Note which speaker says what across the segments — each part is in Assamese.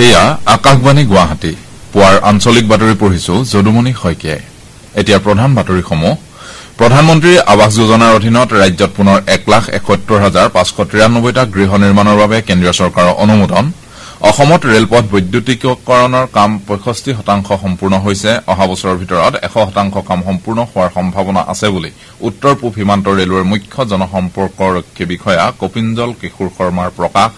Speaker 1: এয়া আকাশবাণী গুৱাহাটী পুৱাৰ আঞ্চলিক বাতৰি পঢ়িছো যদুমণি শইকীয়াই এতিয়া প্ৰধান বাতৰিসমূহ প্ৰধানমন্ত্ৰী আৱাস যোজনাৰ অধীনত ৰাজ্যত পুনৰ 1,71,593টা গৃহ নিৰ্মাণৰ বাবে কেন্দ্ৰীয় চৰকাৰৰ অনুমোদন অসমত ৰেলপথ বৈদ্যুতিকীকৰণৰ কাম 65% সম্পূৰ্ণ হৈছে অহা বছৰৰ ভিতৰত 100% কাম সম্পূৰ্ণ হোৱাৰ সম্ভাৱনা আছে বুলি উত্তৰ পূব সীমান্ত ৰেলৱেৰ মুখ্য জনসম্পৰ্কৰক্ষী বিষয়া কপিঞ্জল কিশোৰ শৰ্মাৰ প্ৰকাশ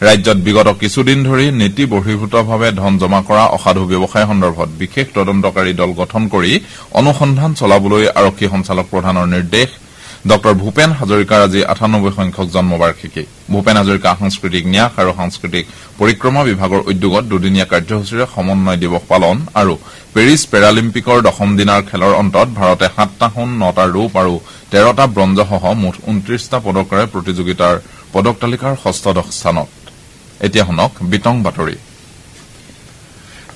Speaker 1: ৰাজ্যত বিগত কিছুদিন ধৰি নীতি বহিৰ্ভূতভাৱে ধন জমা কৰা অসাধু ব্যৱসায় সন্দৰ্ভত বিশেষ তদন্তকাৰী দল গঠন কৰি অনুসন্ধান চলাবলৈ আৰক্ষী সঞ্চালক প্ৰধানৰ নিৰ্দেশ ডক্টৰ ভূপেন হাজৰিকাৰ আজি 98 সংখ্যক জন্মবাৰ্ষিকী ভূপেন হাজৰিকা সাংস্কৃতিক ন্যাস আৰু সাংস্কৃতিক পৰিক্ৰমা বিভাগৰ উদ্যোগত দুদিনীয়া কাৰ্যসূচীৰে সমন্বয় দিৱস পালন আৰু পেৰিছ পেৰালিম্পিকৰ 10ম দিনাৰ খেলৰ অন্তত ভাৰতে 7টা সোণ 9টা ৰূপ আৰু 13টা ব্ৰঞ্জসহ মুঠ 29টা পদকেৰে প্ৰতিযোগিতাৰ পদক তালিকাৰ 6ষ্ঠ স্থানত এতিয়া শুনক বিতং বাতৰি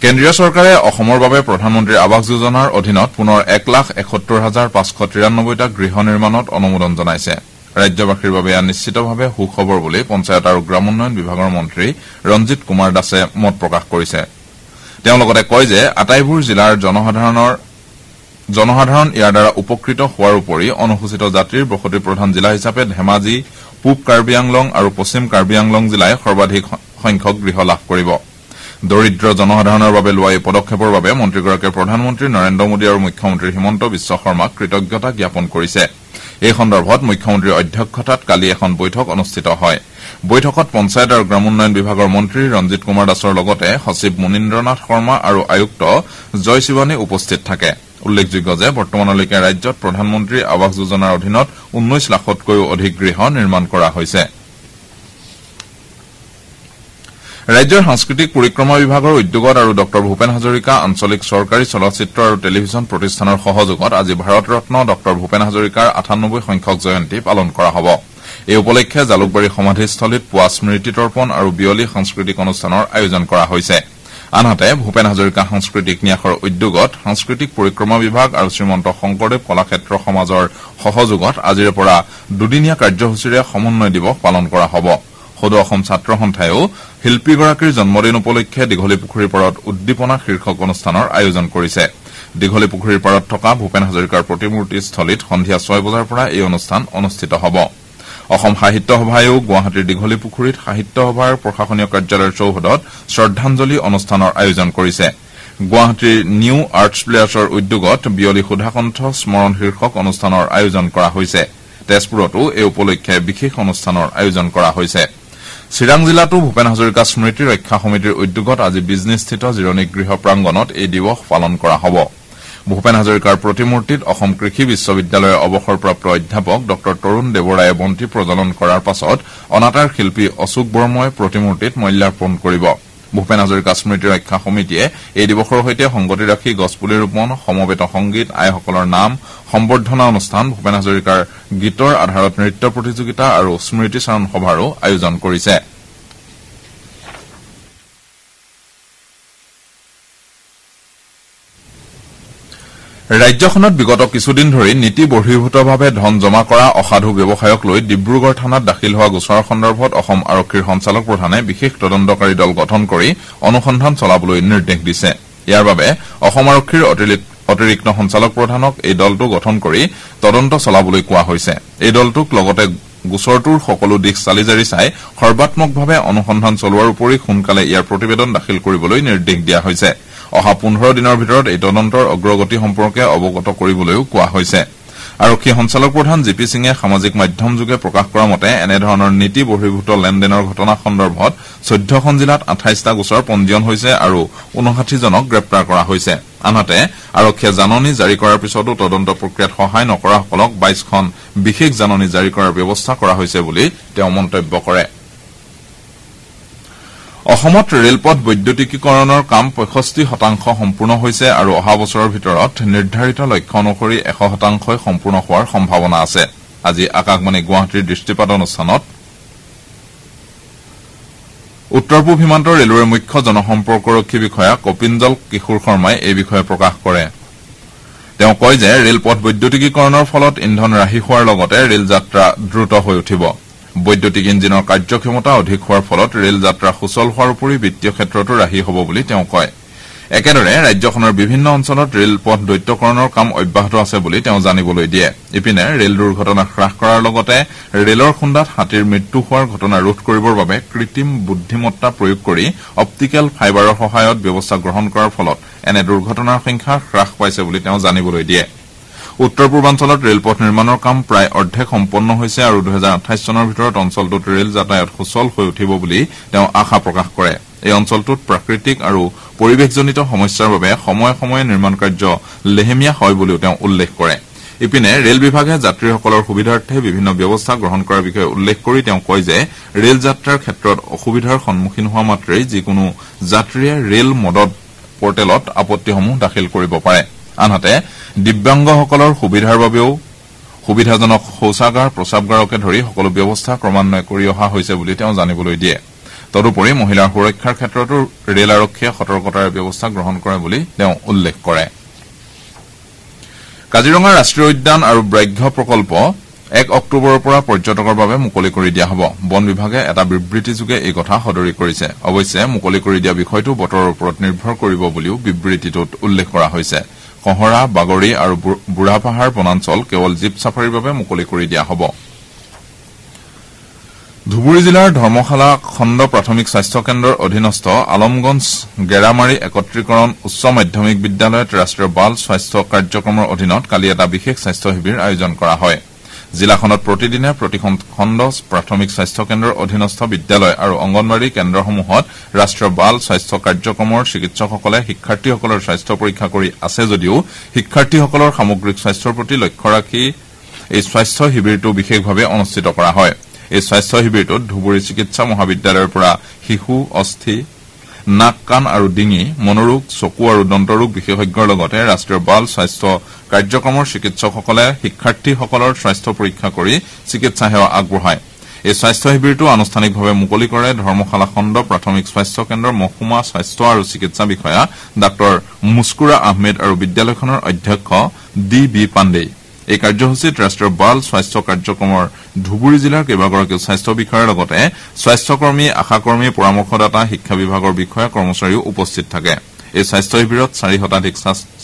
Speaker 1: কেন্দ্ৰীয় চৰকাৰে অসমৰ বাবে প্ৰধানমন্ত্ৰী আৱাস যোজনাৰ অধীনত পুনৰ 1,71,593টা গৃহ নিৰ্মাণত অনুমোদন জনাইছে ৰাজ্যবাসীৰ বাবে নিশ্চিতভাৱে সুখবৰ বুলি পঞ্চায়ত আৰু গ্ৰামোন্নয়ন বিভাগৰ মন্ত্ৰী ৰঞ্জিত কুমাৰ দাসে মত প্ৰকাশ কৰিছে তেওঁ লগতে কয় যে আটাইবোৰ জিলাৰ জনসাধাৰণ ইয়াৰ দ্বাৰা উপকৃত হোৱাৰ উপৰি অনুসূচিত জাতিৰ বসতি প্ৰধান জিলা হিচাপে ধেমাজি পূব কাৰ্বি আংলং আৰু পশ্চিম কাৰ্বি আংলং জিলাই সৰ্বাধিক সংখ্যক গৃহ লাভ কৰিব দৰিদ্ৰ জনসাধাৰণৰ বাবে লোৱা এই পদক্ষেপৰ বাবে মন্ত্ৰীগৰাকীয়ে প্ৰধানমন্ত্ৰী নৰেন্দ্ৰ মোদী আৰু মুখ্যমন্ত্ৰী হিমন্ত বিশ্ব শৰ্মাক কৃতজ্ঞতা জ্ঞাপন কৰিছে এই সন্দৰ্ভত মুখ্যমন্ত্ৰীৰ অধ্যক্ষতাত কালি এখন বৈঠক অনুষ্ঠিত হয় বৈঠকত পঞ্চায়ত আৰু গ্ৰামোন্নয়ন বিভাগৰ মন্ত্ৰী ৰঞ্জিত কুমাৰ দাসৰ লগতে সচিব মুনীন্দ্ৰনাথ শৰ্মা আৰু আয়ুক্ত জয় শিৱানী উপস্থিত থাকে উল্লেখযোগ্য যে বৰ্তমানলৈকে ৰাজ্যত প্ৰধানমন্ত্ৰী আৱাস যোজনাৰ অধীনত 19 লাখতকৈও অধিক গৃহ নিৰ্মাণ কৰা হৈছে ৰাজ্যৰ সাংস্কৃতিক পৰিক্ৰমা বিভাগৰ উদ্যোগত আৰু ডক্টৰ ভূপেন হাজৰিকা আঞ্চলিক চৰকাৰী চলচ্চিত্ৰ আৰু টেলিভিছন প্ৰতিষ্ঠানৰ সহযোগত আজি ভাৰত ৰত্ন ডক্টৰ ভূপেন হাজৰিকাৰ 98 সংখ্যক জয়ন্তী পালন কৰা হ'ব এই উপলক্ষে জালুকবাৰী সমাধিস্থলীত পুৱা স্মৃতি তৰ্পণ আৰু বিয়লি সাংস্কৃতিক অনুষ্ঠানৰ আয়োজন কৰা হৈছে আনহাতে ভূপেন হাজৰিকা সাংস্কৃতিক ন্যাসৰ উদ্যোগত সাংস্কৃতিক পৰিক্ৰমা বিভাগ আৰু শ্ৰীমন্ত শংকৰদেৱ কলাক্ষেত্ৰ সমাজৰ সহযোগত আজিৰে পৰা দুদিনীয়া কাৰ্যসূচীৰে সমন্বয় দিৱস পালন কৰা হ'ব সদৌ অসম ছাত্ৰ সন্থায়ো শিল্পীগৰাকীৰ জন্মদিন উপলক্ষে দীঘলীপুখুৰীৰ পাৰত উদ্দীপনা শীৰ্ষক অনুষ্ঠানৰ আয়োজন কৰিছে দীঘলীপুখুৰীৰ পাৰত থকা ভূপেন হাজৰিকাৰ প্ৰতিমূৰ্তি স্থলীত সন্ধিয়া 6 বজাৰ পৰা এই অনুষ্ঠান অনুষ্ঠিত হ'ব অসম সাহিত্য সভায়ো গুৱাহাটীৰ দীঘলীপুখুৰীত সাহিত্য সভাৰ প্ৰশাসনীয় কাৰ্যালয়ৰ চৌহদত শ্ৰদ্ধাঞ্জলি অনুষ্ঠানৰ আয়োজন কৰিছে গুৱাহাটীৰ নিউ আৰ্টছ প্লেয়াৰ্ছৰ উদ্যোগত বিয়লি সুধাকণ্ঠ স্মৰণ শীৰ্ষক অনুষ্ঠানৰ আয়োজন কৰা হৈছে তেজপুৰতো এই উপলক্ষে বিশেষ অনুষ্ঠানৰ আয়োজন কৰা হৈছে চিৰাং জিলাতো ভূপেন হাজৰিকা স্মৃতি ৰক্ষা সমিতিৰ উদ্যোগত আজি বিজনীস্থিত জিৰণী গৃহ প্ৰাংগণত এই দিৱস পালন কৰা হ'ব ভূপেন হাজৰিকাৰ প্ৰতিমূৰ্তিত অসম কৃষি বিশ্ববিদ্যালয়ৰ অৱসৰপ্ৰাপ্ত অধ্যাপক ডক্টৰ তৰুণ দেৱৰায়ে বন্তি প্ৰজ্বলন কৰাৰ পাছত অনাতাঁৰ শিল্পী অশোক বৰ্মই প্ৰতিমূৰ্তিত মাল্যাৰ্পণ কৰিব ভূপেন হাজৰিকা স্মৃতি ৰক্ষা সমিতিয়ে এই দিৱসৰ সৈতে সংগতি ৰাখি গছপুলি ৰোপণ সমবেত সংগীত আইসকলৰ নাম সম্বৰ্ধনা অনুষ্ঠান ভূপেন হাজৰিকাৰ গীতৰ আধাৰত নৃত্য প্ৰতিযোগিতা আৰু স্মৃতিচাৰণ সভাৰো আয়োজন কৰিছে ৰাজ্যখনত বিগত কিছুদিন ধৰি নীতি বহিৰ্ভূতভাৱে ধন জমা কৰা অসাধু ব্যৱসায়ক লৈ ডিব্ৰুগড় থানাত দাখিল হোৱা গোচৰৰ সন্দৰ্ভত অসম আৰক্ষীৰ সঞ্চালক প্ৰধানে বিশেষ তদন্তকাৰী দল গঠন কৰি অনুসন্ধান চলাবলৈ নিৰ্দেশ দিছে ইয়াৰ বাবে অসম আৰক্ষীৰ অতিৰিক্ত সঞ্চালক প্ৰধানক এই দলটো গঠন কৰি তদন্ত চলাবলৈ কোৱা হৈছে এই দলটোক লগতে গোচৰটোৰ সকলো দিশ চালিজাৰি চাই সৰ্বাত্মকভাৱে অনুসন্ধান চলোৱাৰ উপৰি সোনকালে ইয়াৰ প্ৰতিবেদন দাখিল কৰিবলৈ নিৰ্দেশ দিয়া হৈছে অহা 15 দিনৰ ভিতৰত এই তদন্তৰ অগ্ৰগতি সম্পৰ্কে অৱগত কৰিবলৈও কোৱা হৈছে আৰক্ষী সঞ্চালক প্ৰধান জিপি সিঙে সামাজিক মাধ্যম যোগে প্ৰকাশ কৰা মতে এনেধৰণৰ নীতি বহিৰ্ভূত লেনদেনৰ ঘটনা সন্দৰ্ভত 14খন জিলাত 28টা গোচৰ পঞ্জীয়ন হৈছে আৰু 59 জনক গ্ৰেপ্তাৰ কৰা হৈছে আনহাতে আৰক্ষীয়ে জাননী জাৰি কৰাৰ পিছতো তদন্ত প্ৰক্ৰিয়াত সহায় নকৰাসকলক 22খন বিশেষ জাননী জাৰি কৰাৰ ব্যৱস্থা কৰা হৈছে বুলি তেওঁ মন্তব্য কৰে অসমত ৰেলপথ বৈদ্যুতিকীকৰণৰ কাম 65% সম্পূৰ্ণ হৈছে আৰু অহা বছৰৰ ভিতৰত নিৰ্ধাৰিত লক্ষ্য অনুসৰি 100% সম্পূৰ্ণ হোৱাৰ সম্ভাৱনা আছে আজি আকাশবাণী গুৱাহাটীৰ দৃষ্টিপাত অনুষ্ঠানত উত্তৰ পূব সীমান্ত ৰেলৱেৰ মুখ্য জনসম্পৰ্কৰক্ষী বিষয়া কপিঞ্জল কিশোৰ শৰ্মাই এই বিষয়ে প্ৰকাশ কৰে তেওঁ কয় যে ৰেলপথ বৈদ্যুতিকীকৰণৰ ফলত ইন্ধন ৰাহি হোৱাৰ লগতে ৰেল যাত্ৰা দ্ৰুত হৈ উঠিব বৈদ্যুতিক ইঞ্জিনৰ কাৰ্যক্ষমতা অধিক হোৱাৰ ফলত ৰেল যাত্ৰা সুচল হোৱাৰ উপৰি বিত্তীয় ক্ষেত্ৰতো ৰাহি হ'ব বুলি তেওঁ কয় একেদৰে ৰাজ্যখনৰ বিভিন্ন অঞ্চলত ৰেলপথ দ্বৈতকৰণৰ কাম অব্যাহত আছে বুলি তেওঁ জানিবলৈ দিয়ে ইপিনে ৰেল দুৰ্ঘটনা হ্ৰাস কৰাৰ লগতে ৰেলৰ খুন্দাত হাতীৰ মৃত্যু হোৱাৰ ঘটনা ৰোধ কৰিবৰ বাবে কৃত্ৰিম বুদ্ধিমত্তা প্ৰয়োগ কৰি অপ্টিকেল ফাইবাৰৰ সহায়ত ব্যৱস্থা গ্ৰহণ কৰাৰ ফলত এনে দুৰ্ঘটনাৰ সংখ্যা হ্ৰাস পাইছে বুলি তেওঁ জানিবলৈ দিয়ে উত্তৰ পূৰ্বাঞ্চলত ৰেলপথ নিৰ্মাণৰ কাম প্ৰায় অৰ্ধেক সম্পন্ন হৈছে আৰু 2028 চনৰ ভিতৰত অঞ্চলটোত ৰেল যাতায়াত সুচল হৈ উঠিব বুলি তেওঁ আশা প্ৰকাশ কৰে এই অঞ্চলটোত প্ৰাকৃতিক আৰু পৰিৱেশজনিত সমস্যাৰ বাবে সময়ে সময়ে নিৰ্মাণ কাৰ্য লেহেমীয়া হয় বুলিও তেওঁ উল্লেখ কৰে ইপিনে ৰেল বিভাগে যাত্ৰীসকলৰ সুবিধাৰ্থে বিভিন্ন ব্যৱস্থা গ্ৰহণ কৰাৰ বিষয়ে উল্লেখ কৰি তেওঁ কয় যে ৰেল যাত্ৰাৰ ক্ষেত্ৰত অসুবিধাৰ সন্মুখীন হোৱা মাত্ৰেই যিকোনো যাত্ৰীয়ে ৰেল মদত পৰ্টেলত আপত্তিসমূহ দাখিল কৰিব পাৰে আনহাতে দিব্যাংগসকলৰ সুবিধাৰ বাবেও সুবিধাজনক শৌচাগাৰ প্ৰস্ৰাৱগাৰকে ধৰি সকলো ব্যৱস্থা ক্ৰমান্বয়ে কৰি অহা হৈছে বুলি তেওঁ জানিবলৈ দিয়ে তদুপৰি মহিলাৰ সুৰক্ষাৰ ক্ষেত্ৰতো ৰেল আৰক্ষীয়ে সতৰ্কতাৰ ব্যৱস্থা গ্ৰহণ কৰে বুলি তেওঁ উল্লেখ কৰে কাজিৰঙা ৰাষ্ট্ৰীয় উদ্যান আৰু ব্যাঘ্ৰ প্ৰকল্প 1 অক্টোবৰৰ পৰা পৰ্যটকৰ বাবে মুকলি কৰি দিয়া হ'ব বন বিভাগে এটা বিবৃতিযোগে এই কথা সদৰি কৰিছে অৱশ্যে মুকলি কৰি দিয়া বিষয়টো বতৰৰ ওপৰত নিৰ্ভৰ কৰিব বুলিও বিবৃতিটোত উল্লেখ কৰা হৈছে কহৰা বাগৰি আৰু বুঢ়াপাহাৰ বনাঞ্চল কেৱল জীপ ছাফাৰীৰ বাবে মুকলি কৰি দিয়া হ'ব ধুবুৰী জিলাৰ ধৰ্মশালা খণ্ড প্ৰাথমিক স্বাস্থ্য কেন্দ্ৰৰ অধীনস্থ আলমগঞ্জ গেৰামাৰী একত্ৰীকৰণ উচ্চ মাধ্যমিক বিদ্যালয়ত ৰাষ্ট্ৰীয় বাল স্বাস্থ্য কাৰ্যক্ৰমৰ অধীনত কালি এটা বিশেষ স্বাস্থ্য শিবিৰ আয়োজন কৰা হয় জিলাখনত প্ৰতিদিনে প্ৰতিখন খণ্ড প্ৰাথমিক স্বাস্থ্য কেন্দ্ৰৰ অধীনস্থ বিদ্যালয় আৰু অংগনবাড়ী কেন্দ্ৰসমূহত ৰাষ্ট্ৰীয় বাল স্বাস্থ্য কাৰ্যক্ৰমৰ চিকিৎসকসকলে শিক্ষাৰ্থীসকলৰ স্বাস্থ্য পৰীক্ষা কৰি আছে যদিও শিক্ষাৰ্থীসকলৰ সামগ্ৰিক স্বাস্থ্যৰ প্ৰতি লক্ষ্য ৰাখি এই স্বাস্থ্য শিবিৰটো বিশেষভাৱে অনুষ্ঠিত কৰা হয় এই স্বাস্থ্য শিবিৰটোত ধুবুৰী চিকিৎসা মহাবিদ্যালয়ৰ পৰা শিশু অস্থি নাক কাণ আৰু ডিঙি মনোৰোগ চকু আৰু দন্তৰোগ বিশেষজ্ঞৰ লগতে ৰাষ্ট্ৰীয় বাল স্বাস্থ্য কাৰ্যক্ৰমৰ চিকিৎসকসকলে শিক্ষাৰ্থীসকলৰ স্বাস্থ্য পৰীক্ষা কৰি চিকিৎসা সেৱা আগবঢ়ায় এই স্বাস্থ্য শিবিৰটো আনুষ্ঠানিকভাৱে মুকলি কৰে ধৰ্মশালা খণ্ড প্ৰাথমিক স্বাস্থ্য কেন্দ্ৰৰ মহকুমা স্বাস্থ্য আৰু চিকিৎসা বিষয়া ডাঃ মুস্কুৰা আহমেদ আৰু বিদ্যালয়খনৰ অধ্যক্ষ ডি.বি. পাণ্ডে এই কাৰ্যসূচীত ৰাষ্ট্ৰীয় বাল স্বাস্থ্য কাৰ্যক্ৰমৰ ধুবুৰী জিলাৰ কেইবাগৰাকীও স্বাস্থ্য বিষয়াৰ লগতে স্বাস্থ্যকৰ্মী আশাকৰ্মী পৰামৰ্শদাতা শিক্ষা বিভাগৰ বিষয়া কৰ্মচাৰীও উপস্থিত থাকে এই স্বাস্থ্য শিবিৰত 4 শতাধিক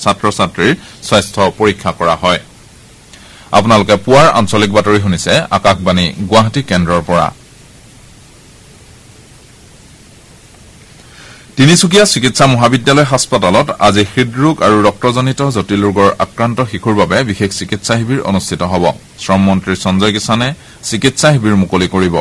Speaker 1: ছাত্ৰ ছাত্ৰীৰ স্বাস্থ্য পৰীক্ষা কৰা হয় আপোনালোকে পুৱাৰ আঞ্চলিক বাতৰি শুনিছে আকাশবাণী গুৱাহাটী কেন্দ্ৰৰ পৰা তিনিচুকীয়া চিকিৎসা মহাবিদ্যালয় হাস্পতালত আজি হৃদৰোগ আৰু ৰক্তজনিত জটিল ৰোগৰ আক্ৰান্ত শিশুৰ বাবে বিশেষ চিকিৎসা শিবিৰ অনুষ্ঠিত হ'ব শ্ৰম মন্ত্ৰী সঞ্জয় কিষাণে চিকিৎসা শিবিৰ মুকলি কৰিব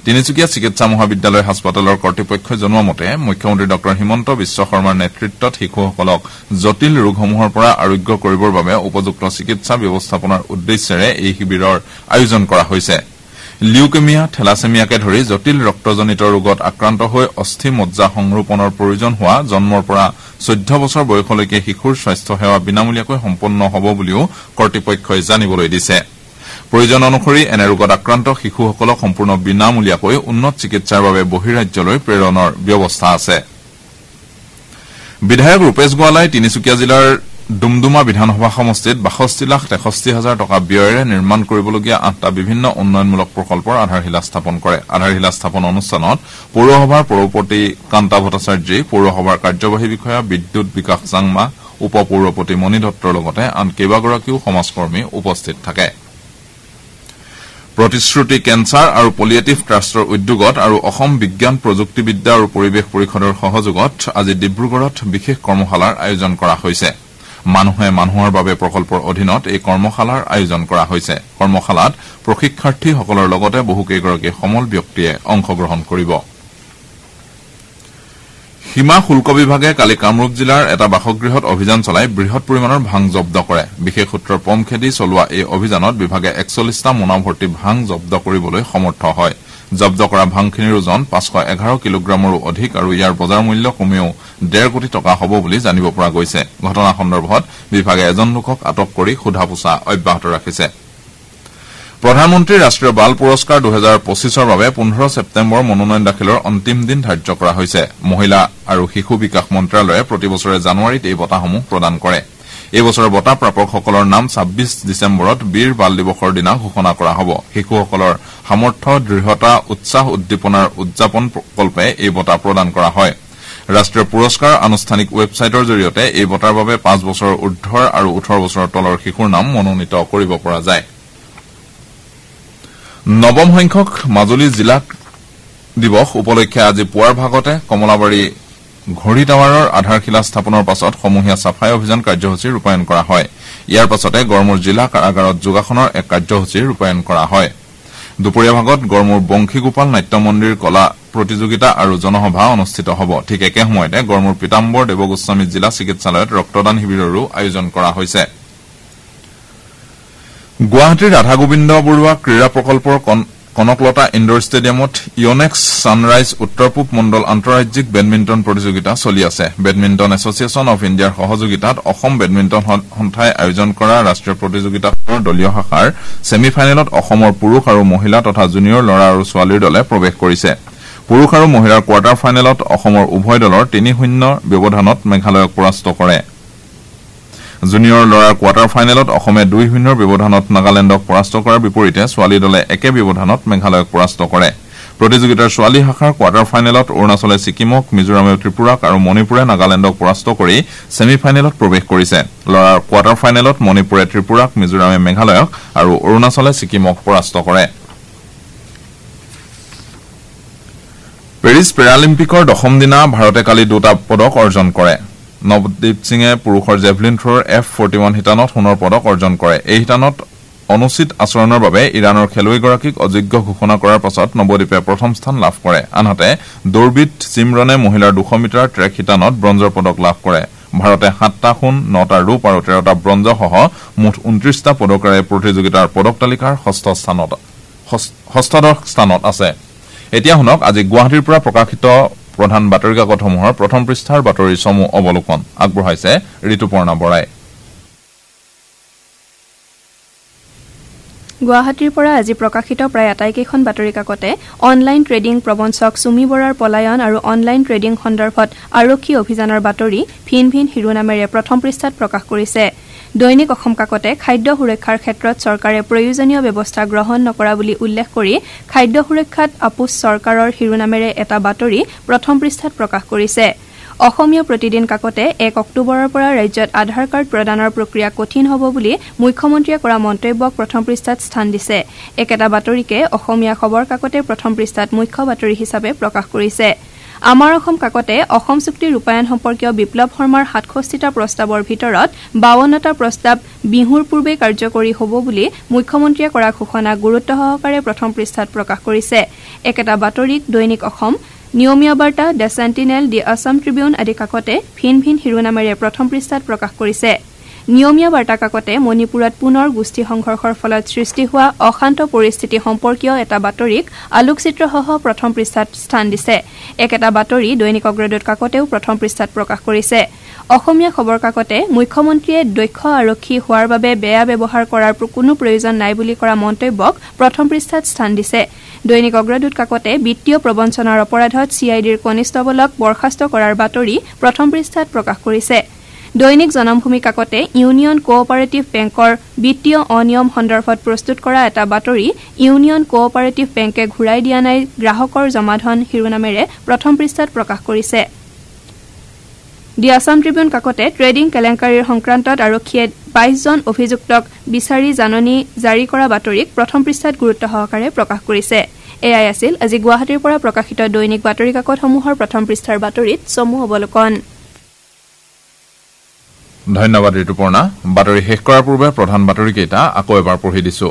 Speaker 1: তিনিচুকীয়া চিকিৎসা মহাবিদ্যালয় হাস্পতালৰ কৰ্তৃপক্ষই জনোৱা মতে মুখ্যমন্ত্ৰী ডঃ হিমন্ত বিশ্ব শৰ্মাৰ নেতৃত্বত শিশুসকলক জটিল ৰোগসমূহৰ পৰা আৰোগ্য কৰিবৰ বাবে উপযুক্ত চিকিৎসা ব্যৱস্থাপনাৰ উদ্দেশ্যেৰে এই শিবিৰৰ আয়োজন কৰা হৈছে লিউকেমিয়া থেলাছেমিয়াকে ধৰি জটিল ৰক্তজনিত ৰোগত আক্ৰান্ত হৈ অস্থি মজ্জা সংৰোপণৰ প্ৰয়োজন হোৱা জন্মৰ পৰা 14 বছৰ বয়সলৈকে শিশুৰ স্বাস্থ্য সেৱা বিনামূলীয়াকৈ সম্পন্ন হ'ব বুলিও কৰ্তৃপক্ষই জানিবলৈ দিছে প্ৰয়োজন অনুসৰি এনে ৰোগত আক্ৰান্ত শিশুসকলক সম্পূৰ্ণ বিনামূলীয়াকৈ উন্নত চিকিৎসাৰ বাবে বহিৰাজ্যলৈ প্ৰেৰণৰ ব্যৱস্থা আছে বিধায়ক ৰূপেশ গোৱালাই তিনিচুকীয়া জিলাৰ ডুমডুমা বিধানসভা সমষ্টিত 62,63,000 টকা ব্যয়েৰে নিৰ্মাণ কৰিবলগীয়া 8টা বিভিন্ন উন্নয়নমূলক প্ৰকল্পৰ আধাৰশিলা স্থাপন কৰে আধাৰশিলা স্থাপন অনুষ্ঠানত পৌৰসভাৰ পৌৰপতি কান্তা ভট্টাচাৰ্যী পৌৰসভাৰ কাৰ্যবাহী বিষয়া বিদ্যুৎ বিকাশ চাংমা উপ পৌৰপতি মণি দত্তৰ লগতে আন কেইবাগৰাকীও সমাজকৰ্মী উপস্থিত থাকে প্ৰতিশ্ৰুতি কেঞ্চাৰ আৰু পলিয়েটিভ ট্ৰাষ্টৰ উদ্যোগত আৰু অসম বিজ্ঞান প্ৰযুক্তিবিদ্যা আৰু পৰিৱেশ পৰিষদৰ সহযোগত আজি ডিব্ৰুগড়ত বিশেষ কৰ্মশালাৰ আয়োজন কৰা হৈছে মানুহে মানুহৰ বাবে প্ৰকল্পৰ অধীনত এই কৰ্মশালাৰ আয়োজন কৰা হৈছে কৰ্মশালাত প্ৰশিক্ষাৰ্থীসকলৰ লগতে বহুকেইগৰাকী সমল ব্যক্তিয়ে অংশগ্ৰহণ কৰিব সীমা শুল্ক বিভাগে কালি কামৰূপ জিলাৰ এটা বাসগৃহত অভিযান চলাই বৃহৎ পৰিমাণৰ ভাং জব্দ কৰে বিশেষ সূত্ৰৰ পম খেদি চলোৱা এই অভিযানত বিভাগে 41টা মোনা ভৰ্তি ভাং জব্দ কৰিবলৈ সমৰ্থ হয় জব্দ কৰা ভাংখিনিৰ ওজন 511 কিলোগ্ৰামৰো অধিক আৰু ইয়াৰ বজাৰ মূল্য কমেও 1.5 কোটি টকা হ'ব বুলি জানিব পৰা গৈছে ঘটনা সন্দৰ্ভত বিভাগে এজন লোকক আটক কৰি সোধা-পোছা অব্যাহত ৰাখিছে প্ৰধানমন্ত্ৰী ৰাষ্ট্ৰীয় বাল পুৰস্কাৰ 2025ৰ বাবে 15 ছেপ্টেম্বৰ মনোনয়ন দাখিলৰ অন্তিম দিন ধাৰ্য কৰা হৈছে মহিলা আৰু শিশু বিকাশ মন্ত্ৰালয়ে প্ৰতি বছৰে জানুৱাৰীত এই বঁটাসমূহ প্ৰদান কৰে এই বছৰৰ বঁটা প্ৰাপকসকলৰ নাম ২৬ ডিচেম্বৰত বীৰ বাল দিৱসৰ দিনা ঘোষণা কৰা হ'ব শিশুসকলৰ সামৰ্থ্য দৃঢ়তা উৎসাহ উদ্দীপনাৰ উদযাপন প্ৰকল্পে এই বঁটা প্ৰদান কৰা হয় ৰাষ্ট্ৰীয় পুৰস্কাৰ আনুষ্ঠানিক ৱেবছাইটৰ জৰিয়তে এই বঁটাৰ বাবে ৫ বছৰৰ ঊৰ্ধৰ আৰু ১৮ বছৰৰ তলৰ শিশুৰ নাম মনোনীত কৰিব পৰা যায় নৱম সংখ্যক মাজুলী জিলা দিৱস উপলক্ষে আজি পুৱাৰ ভাগতে কমলাবাৰী ঘড়ী টাৱাৰৰ আধাৰশিলা স্থাপনৰ পাছত সমূহীয়া ছাফাই অভিযান কাৰ্যসূচী ৰূপায়ণ কৰা হয় ইয়াৰ পাছতে গড়মূৰ জিলা কাৰাগাৰত যোগাসনৰ এক কাৰ্যসূচী ৰূপায়ণ কৰা হয় দুপৰীয়া ভাগত গড়মূৰ বংশীগোপাল নাট্য মন্দিৰ কলা প্ৰতিযোগিতা আৰু জনসভা অনুষ্ঠিত হ'ব ঠিক একে সময়তে গড়মূৰ পীতাম্বৰ দেৱগোস্বামী জিলা চিকিৎসালয়ত ৰক্তদান শিবিৰৰো আয়োজন কৰা হৈছে গুৱাহাটীৰ ৰাধা গোবিন্দ বৰুৱা ক্ৰীড়া প্ৰকল্পৰ কনকলতা ইনডোৰ ষ্টেডিয়ামত ইয়নেক্স ছানৰাইজ উত্তৰ পূব মণ্ডল আন্তঃৰাজ্যিক বেডমিণ্টন প্ৰতিযোগিতা চলি আছে বেডমিণ্টন এছচিয়েশ্যন অব ইণ্ডিয়াৰ সহযোগিতাত অসম বেডমিণ্টন সন্থাই আয়োজন কৰা ৰাষ্ট্ৰীয় প্ৰতিযোগিতাখনৰ দলীয় শাখাৰ ছেমি ফাইনেলত অসমৰ পুৰুষ আৰু মহিলা তথা জুনিয়ৰ ল'ৰা আৰু ছোৱালীৰ দলে প্ৰৱেশ কৰিছে পুৰুষ আৰু মহিলাৰ কোৱাৰ্টাৰ ফাইনেলত অসমৰ উভয় দলৰ ৩-০ ব্যৱধানত মেঘালয়ক পৰাস্ত কৰে জুনিয়ৰ ল'ৰাৰ কোৱাৰ্টাৰ ফাইনেলত অসমে ২-০ ব্যৱধানত নাগালেণ্ডক পৰাস্ত কৰাৰ বিপৰীতে ছোৱালী দলে একে ব্যৱধানত মেঘালয়ক পৰাস্ত কৰে প্ৰতিযোগিতাৰ ছোৱালী শাখাৰ কোৱাৰ্টাৰ ফাইনেলত অৰুণাচলে ছিকিমক মিজোৰামে ত্ৰিপুৰাক আৰু মণিপুৰে নাগালেণ্ডক পৰাস্ত কৰি ছেমি ফাইনেলত প্ৰৱেশ কৰিছে ল'ৰাৰ কোৱাৰ্টাৰ ফাইনেলত মণিপুৰে ত্ৰিপুৰাক মিজোৰামে মেঘালয়ক আৰু অৰুণাচলে ছিকিমক পৰাস্ত কৰে পেৰিছ পেৰালিম্পিকৰ ১০ম দিনা ভাৰতে কালি ২টা পদক অৰ্জন কৰে নৱদীপ সিঙে পুৰুষৰ জেভলিন থ্ৰৰ F41 শিতানত সোণৰ পদক অৰ্জন কৰে এই শিতানত অনুচিত আচৰণৰ বাবে ইৰাণৰ খেলুৱৈগৰাকীক অযোগ্য ঘোষণা কৰাৰ পাছত নৱদীপে প্ৰথম স্থান লাভ কৰে আনহাতে দৌৰবিদ চিমৰনে মহিলাৰ ২০০ মিটাৰ ট্ৰেক শিতানত ব্ৰঞ্জৰ পদক লাভ কৰে ভাৰতে ৭টা সোণ ৯টা ৰূপ আৰু ১৩টা ব্ৰঞ্জসহ মুঠ ২৯টা পদকেৰে প্ৰতিযোগিতাৰ পদক তালিকাৰ ষষ্ঠদশ স্থানত আছে এতিয়া শুনক আজি গুৱাহাটীৰ পৰা প্ৰকাশিত প্ৰধান বাতৰি কাকতসমূহৰ প্ৰথম পৃষ্ঠাৰ বাতৰি সমূহ অৱলোকন আগবঢ়াইছে ঋতুপৰ্ণা বৰাই
Speaker 2: গুৱাহাটীৰ পৰা আজি প্ৰকাশিত প্ৰায় আটাইকেইখন বাতৰি কাকতে অনলাইন ট্ৰেডিং প্ৰবঞ্চক সুমি বৰাৰ পলায়ন আৰু অনলাইন ট্ৰেডিং সন্দৰ্ভত আৰক্ষী অভিযানৰ বাতৰি ভিন ভিন শিৰোনামেৰে প্ৰথম পৃষ্ঠাত প্ৰকাশ কৰিছে দৈনিক অসম কাকতে খাদ্য সুৰক্ষাৰ ক্ষেত্ৰত চৰকাৰে প্ৰয়োজনীয় ব্যৱস্থা গ্ৰহণ নকৰা বুলি উল্লেখ কৰি খাদ্য সুৰক্ষাত আপোচ চৰকাৰৰ শিৰোনামেৰে এটা বাতৰি প্ৰথম পৃষ্ঠাত প্ৰকাশ কৰিছে অসমীয়া প্ৰতিদিন কাকতে ১ অক্টোবৰৰ পৰা ৰাজ্যত আধাৰ কাৰ্ড প্ৰদানৰ প্ৰক্ৰিয়া কঠিন হ'ব বুলি মুখ্যমন্ত্ৰীয়ে কৰা মন্তব্যক প্ৰথম পৃষ্ঠাত স্থান দিছে একেটা বাতৰিকে অসমীয়া খবৰ কাকতে প্ৰথম পৃষ্ঠাত মুখ্য বাতৰি হিচাপে প্ৰকাশ কৰিছে আমাৰ অসম কাকতে অসম চুক্তি ৰূপায়ণ সম্পৰ্কীয় বিপ্লৱ শৰ্মাৰ ৬৭টা প্ৰস্তাৱৰ ভিতৰত ৫২টা প্ৰস্তাৱ বিহুৰ পূৰ্বে কাৰ্যকৰী হ'ব বুলি মুখ্যমন্ত্ৰীয়ে কৰা ঘোষণা গুৰুত্ব সহকাৰে প্ৰথম পৃষ্ঠাত প্ৰকাশ কৰিছে একেটা বাতৰিক দৈনিক অসম নিয়মীয়া বাৰ্তা the sentinel the Assam Tribune আদি কাকতে ভিন ভিন শিৰোনামেৰে প্ৰথম পৃষ্ঠাত প্ৰকাশ কৰিছে নিয়মীয়া বাৰ্তা কাকতে মণিপুৰত পুনৰ গোষ্ঠী সংঘৰ্ষৰ ফলত সৃষ্টি হোৱা অশান্ত পৰিস্থিতি সম্পৰ্কীয় এটা বাতৰিক আলোকচিত্ৰসহ প্ৰথম পৃষ্ঠাত স্থান দিছে একেটা বাতৰি দৈনিক অগ্ৰদূত কাকতেও প্ৰথম পৃষ্ঠাত প্ৰকাশ কৰিছে অসমীয়া খবৰ কাকতে মুখ্যমন্ত্ৰীয়ে দক্ষ আৰক্ষী হোৱাৰ বাবে বেয়া ব্যৱহাৰ কৰাৰ কোনো প্ৰয়োজন নাই বুলি কৰা মন্তব্যক প্ৰথম পৃষ্ঠাত স্থান দিছে দৈনিক অগ্ৰদূত কাকতে বিত্তীয় প্ৰবঞ্চনাৰ অপৰাধত CIDৰ কনিষ্টেবলক বৰ্খাস্ত কৰাৰ বাতৰি প্ৰথম পৃষ্ঠাত প্ৰকাশ কৰিছে দৈনিক জনমভূমি কাকতে ইউনিয়ন কোঅপাৰেটিভ বেংকৰ বিত্তীয় অনিয়ম সন্দৰ্ভত প্ৰস্তুত কৰা এটা বাতৰি ইউনিয়ন কোঅপাৰেটিভ বেংকে ঘূৰাই দিয়া নাই গ্ৰাহকৰ জমাধন শিৰোনামেৰে প্ৰথম পৃষ্ঠাত প্ৰকাশ কৰিছে দি আছাম ট্ৰিবিউন কাকতে ট্ৰেডিং কেলেংকাৰীৰ সংক্ৰান্তত আৰক্ষীয়ে ২২ জন অভিযুক্তক বিচাৰি জাননী জাৰি কৰা বাতৰিক প্ৰথম পৃষ্ঠাত গুৰুত্ব সহকাৰে প্ৰকাশ কৰিছে এয়াই আছিল আজি গুৱাহাটীৰ পৰা প্ৰকাশিত দৈনিক বাতৰি কাকতসমূহৰ প্ৰথম পৃষ্ঠাৰ বাতৰিত চমু অৱলোকন
Speaker 1: ধন্যবাদ ঋতুপৰ্ণা বাতৰি শেষ কৰাৰ পূৰ্বে প্ৰধান বাতৰিকেইটা আকৌ এবাৰ পঢ়ি দিছো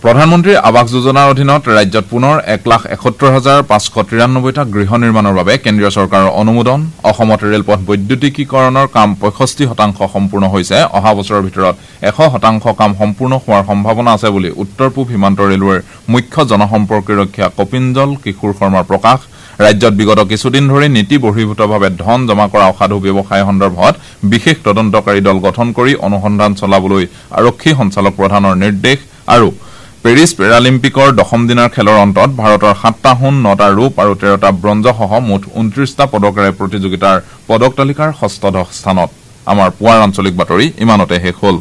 Speaker 1: প্ৰধানমন্ত্ৰী আৱাস যোজনাৰ অধীনত ৰাজ্যত পুনৰ ১,৭১,৫৯৩টা গৃহ নিৰ্মাণৰ বাবে কেন্দ্ৰীয় চৰকাৰৰ অনুমোদন অসমত ৰেলপথ বৈদ্যুতিকীকৰণৰ কাম ৬৫% সম্পূৰ্ণ হৈছে অহা বছৰৰ ভিতৰত ১০০% কাম সম্পূৰ্ণ হোৱাৰ সম্ভাৱনা আছে বুলি উত্তৰ পূব সীমান্ত ৰেলৱেৰ মুখ্য জনসম্পৰ্কীৰক্ষা কপিঞ্জল কিশোৰ শৰ্মাৰ প্ৰকাশ ৰাজ্যত বিগত কিছুদিন ধৰি নীতি বহিৰ্ভূতভাৱে ধন জমা কৰা অসাধু ব্যৱসায় সন্দৰ্ভত বিশেষ তদন্তকাৰী দল গঠন কৰি অনুসন্ধান চলাবলৈ আৰক্ষী সঞ্চালক প্ৰধানৰ নিৰ্দেশ আৰু পেৰিছ পেৰালিম্পিকৰ ১০ম দিনৰ খেলৰ অন্তত ভাৰতৰ ৭টা সোণ ৯টা ৰূপ আৰু ১৩টা ব্ৰঞ্জসহ মুঠ ২৯টা পদকেৰে প্ৰতিযোগিতাৰ পদক তালিকাৰ ষষ্ঠদশ স্থানত আমাৰ পুৱাৰ আঞ্চলিক বাতৰি ইমানতে শেষ হ'ল।